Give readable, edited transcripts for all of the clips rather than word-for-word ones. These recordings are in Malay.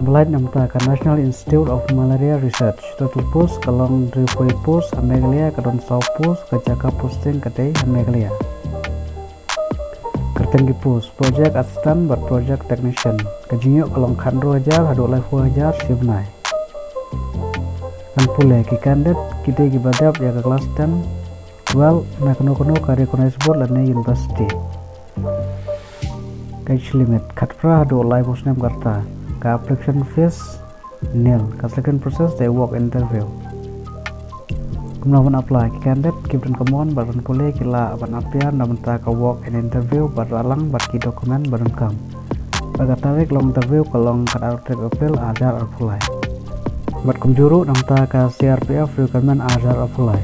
Mulai namta ka National Institute of Malaria Research total pus kalong ripui pus Amelia kadon sau pus kajaka posting kadai Amelia. Kertenggi pus project assistant ber project technician kajinyo kalong khan 2000 hadu lai 4000 sibnai. Kan pule ki kandet kite ki badap ya ka kelas 10 12 na kono ka recognize board lane university. Age limit khatpra hadu lai posnem karta. Application fees nil. Second process they work interview. Kemudian apply candidate kibran kemon badan pulih kila aban apian namun tak work and interview baralang barki dokumen badan kam. Baga tarik long interview kalong kad artik appeal adar apply. Bat kumjuru namun tak CRPF requirement adar apply.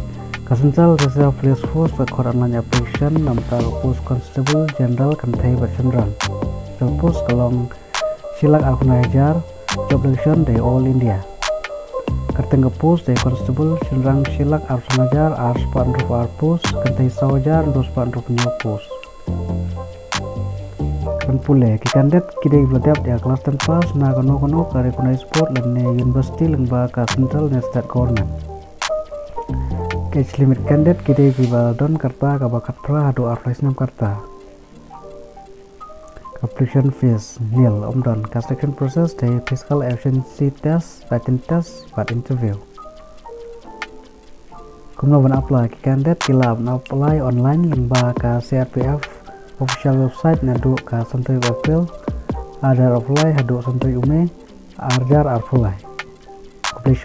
Kasental reserve police force record online application namun tak post constable general kantai general. Post kalong silak Al-Hunajar job election dari All India. Kerteng post dari constable silrang silak Al-Hunajar ars pandruf arpus kentai saujar dos pandruf nyopus. Kan pule ki kandet kidai bladap ya kelas 10 pas na kono ka recognize board lenne university lengba ka central net state government. Age limit kandet kidai ki baladon karta ka bakat pra hadu arfais nam karta. Application fees nil omdan selection process dari physical efficiency test, written test, buat interview. Kemudian apply candidate kila apply online lembaga ka CRPF official website nadu ka santri appeal ada apply hadu santri ume arjar apply. Apply